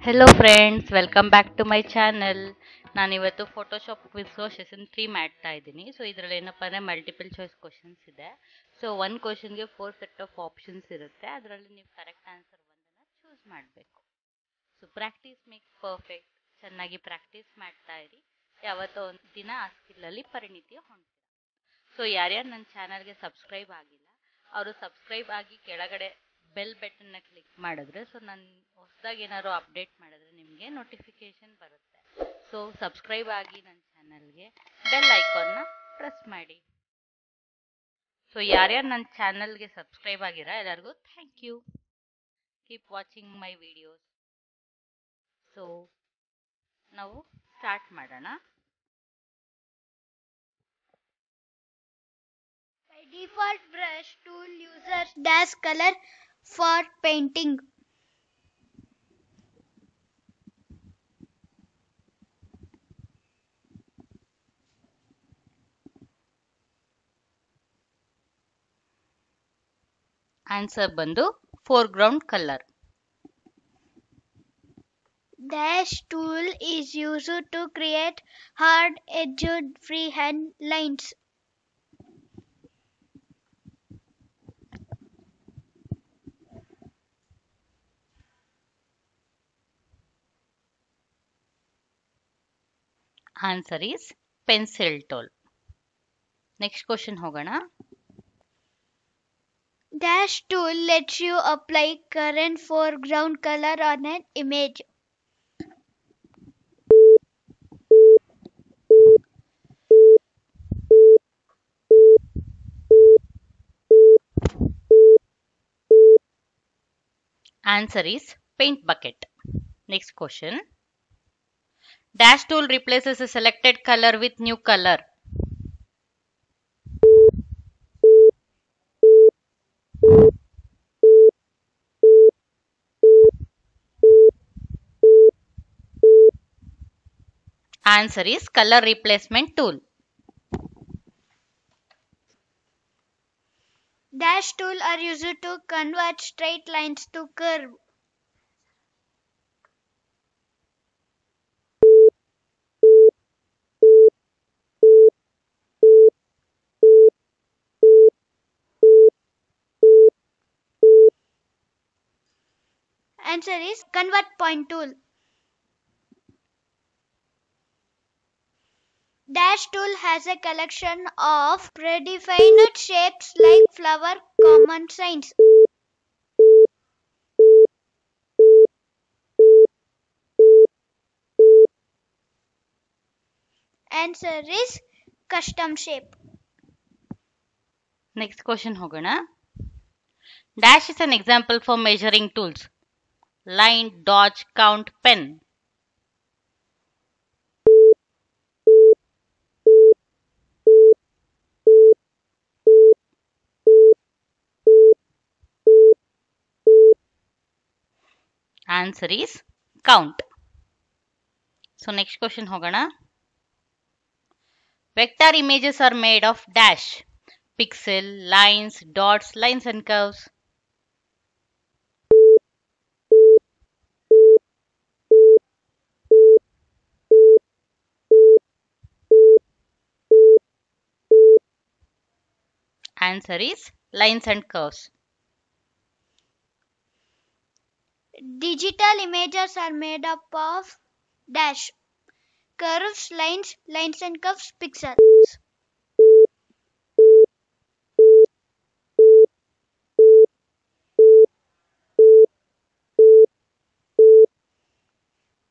Hello friends, welcome back to my channel. ನಾನಿವತ್ತು Photoshop quiz session 3 ಮಾಡ್ತಾ ಇದ್ದೀನಿ. So ಇದರಲ್ಲಿ ಏನಪ್ಪ ಅಂದರೆ ಮಲ್ಟಿಪಲ್ ಚಾಯ್ಸ್ ಕ್ವಶನ್ಸ್ ಇದೆ. ಸೊ ಒಂದು ಕ್ವಶನ್ಗೆ 4 ಸೆಟ್ ಆಫ್ ಆಪ್ಷನ್ಸ್ ಇರುತ್ತೆ. ಅದರಲ್ಲಿ ನೀವು ಕರೆಕ್ಟ್ ಆನ್ಸರ್ ಒಂದನ್ನು ಚೂಸ್ ಮಾಡಬೇಕು. So practice make perfect. ಚೆನ್ನಾಗಿ ಪ್ರಾಕ್ಟೀಸ್ ಮಾಡ್ತಾ ಇರಿ. ಯಾವತ್ತೋ ಒಂದು ದಿನ ಆ ಸ್ಕಿಲ್ಲಲ್ಲಿ ಪರಿಣಿತಿ ಹೊಂದ್ತೀರ. ಸೊ ಯಾರ್ಯಾರು ನನ್ನ ಚಾನಲ್ಗೆ ಸಬ್ಸ್ಕ್ರೈಬ್ ಆಗಿಲ್ಲ ಅವರು ಸಬ್ಸ್ಕ್ರೈಬ್ ಆಗಿ ಕೆಳಗಡೆ ಬೆಲ್ ಬಟನ್ನ ಕ್ಲಿಕ್ ಮಾಡಿದ್ರೆ ಸೊ ನಾನು ಹೊಸದಾಗಿ ಏನಾದ್ರು ಅಪ್ಡೇಟ್ ಮಾಡಿದ್ರೆ ನಿಮಗೆ ನೋಟಿಫಿಕೇಶನ್ ಬರುತ್ತೆ. ಸೊ ಸಬ್ಸ್ಕ್ರೈಬ್ ಆಗಿ ನನ್ನ ಚಾನಲ್ಗೆ ಬೆಲ್ ಐಕಾನ್ನ ಪ್ರೆಸ್ ಮಾಡಿ. ಸೊ ಯಾರ್ಯಾರು ನನ್ನ ಚಾನಲ್ಗೆ ಸಬ್ಸ್ಕ್ರೈಬ್ ಆಗಿರ ಎಲ್ಲರಿಗೂ thank you. Keep watching my videos. So ನಾವು ಸ್ಟಾರ್ಟ್ ಮಾಡೋಣ. By default, brush tool uses dash color for painting. Answer ಬಂದು foreground colour. Dash tool is used to create hard-edged freehand lines. Answer is pencil tool. Next question ಹೋಗೋಣ. Dash tool lets you apply current foreground color on an image. Answer is paint bucket. Next question. Dash tool replaces a selected color with new color. Answer is color replacement tool. Dash tool are used to convert straight lines to curve. Answer is convert point tool. Dash tool has a collection of predefined shapes like flower common signs. Answer is custom shape. Next question ಹೋಗೋಣ. Dash is an example for measuring tools. Line, dodge, count, pen. Answer is count. So next question ಹೋಗೋಣ. Vector images are made of dash. Pixel, lines, dots, lines and curves. Answer is lines and curves. Digital images are made up of dash, curves, lines and curves, pixels.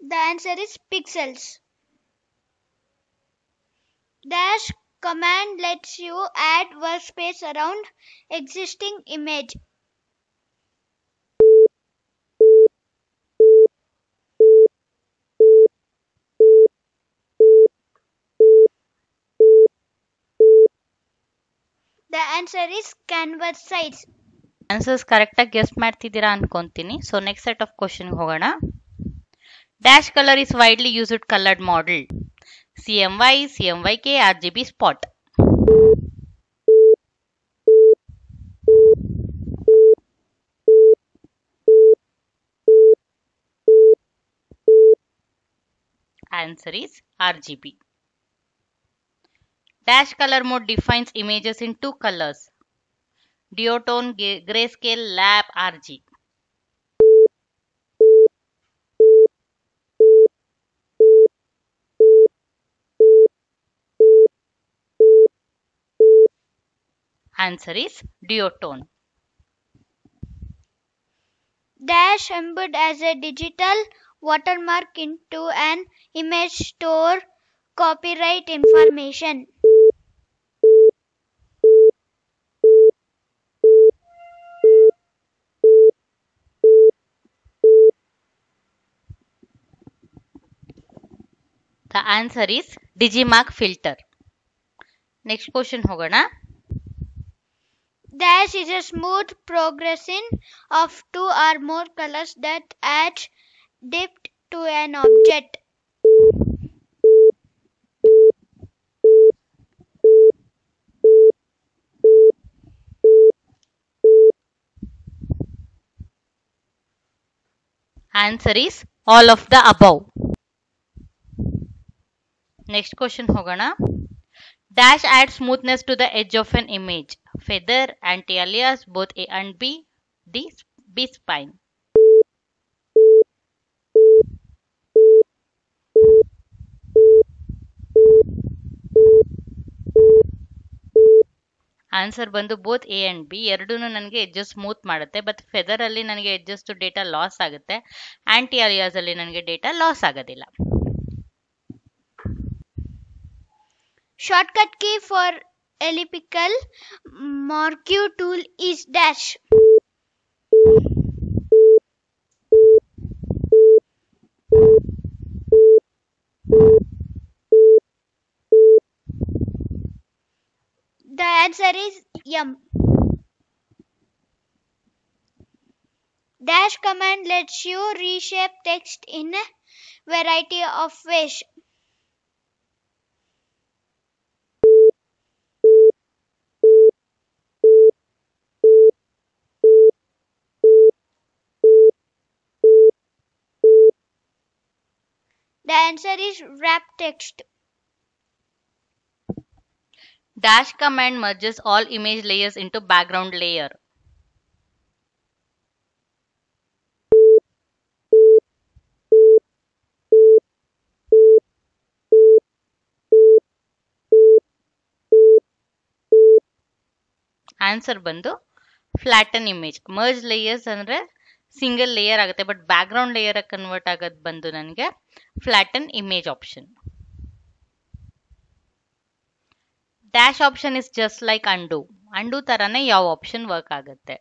The answer is pixels. Dash command lets you add workspace around existing image. The answer is canvas size. Answers ಕರೆಕ್ಟಾಗಿ guessed ಮಾಡ್ತಿದ್ದೀರಾ ಅನ್ಕೊಂತೀನಿ. So next set of question ಹೋಗೋಣ. Dash colour is widely used coloured model. CMY, CMYK, RGB spot. Answer is RGB. Dash color mode defines images in two colors. Duotone, grayscale, lab, RG. Answer is duotone. Dash embed as a digital watermark into an image store copyright information. The answer is Digimark filter. Next question होगा. Dash is a smooth progression of two or more colors that adds depth to an object. Answer is all of the above. Next question होगा. Dash adds smoothness to the edge of an image. Feather, anti-alias, both A and B. D, B spine. Answer ಬಂದು both A and B ಎರಡೂ ನನಗೆ edges smooth ಮಾಡುತ್ತೆ. But feather ಅಲ್ಲಿ ನನಗೆ edges data loss ಆಗುತ್ತೆ. Aunty alias ಅಲ್ಲಿ ನನಗೆ data loss ಆಗೋದಿಲ್ಲ. Shortcut key for elliptical marquee tool is dash. The answer is M. Dash command lets you reshape text in a variety of ways. The answer is wrap text. Dash command merges all image layers into background layer. Answer ಬಂದು flatten image. Merge layers ಅಂದ್ರೆ single layer ಆಗುತ್ತೆ. But background layer convert ಆಗೋದು ಬಂದು ನನಗೆ flatten image option. Dash option is just like undo. Undo ತರಾನೇ ಯಾವ option work ಆಗುತ್ತೆ.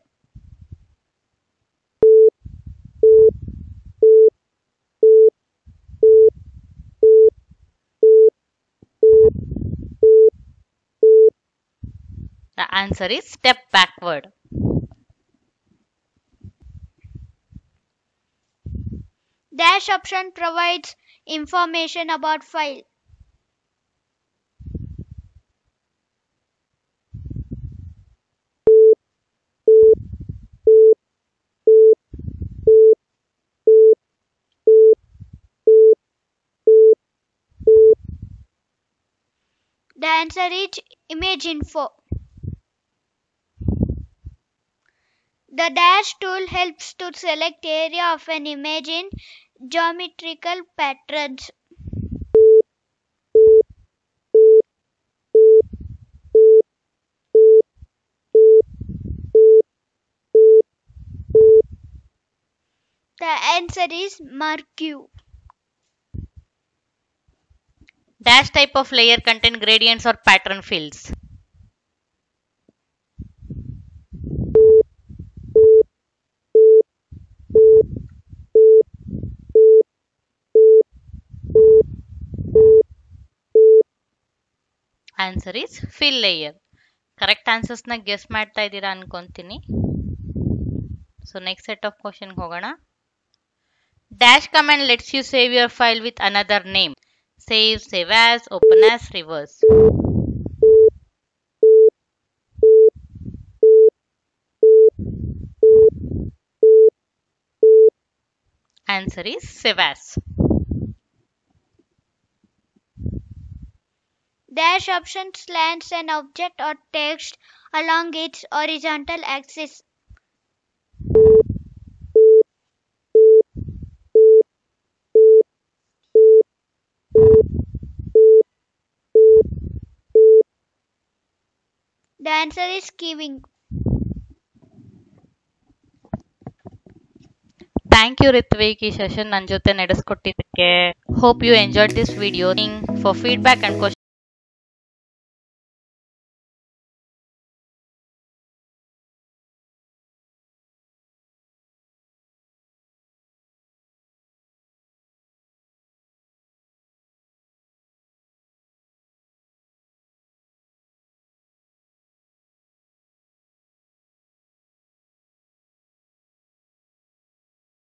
The answer is step backward. Dash option provides information about file. The answer is image info. The dash tool helps to select area of an image in geometrical patterns. The answer is marquee. Dash type of layer contain gradients or pattern fills. Answer is fill layer. Correct ಆನ್ಸರ್ಸ್ನ guess ಮಾಡ್ತಾ ಇದ್ದೀರಾ ಅನ್ಕೊಂತೀನಿ. So next set of ಕ್ವಶನ್ಗೆ ಹೋಗೋಣ. Dash command lets you save your file with another name. Save, save as, open as, reverse. Answer is save as. dash option slants an object or text along its horizontal axis. The answer is skewing. Thank you Ritvik, ಈ session ನನ್ನ ಜೊತೆ ನಡೆಸ್ಕೊಟ್ಟಿದ್ದಕ್ಕೆ. Hope you enjoyed this video. For feedback and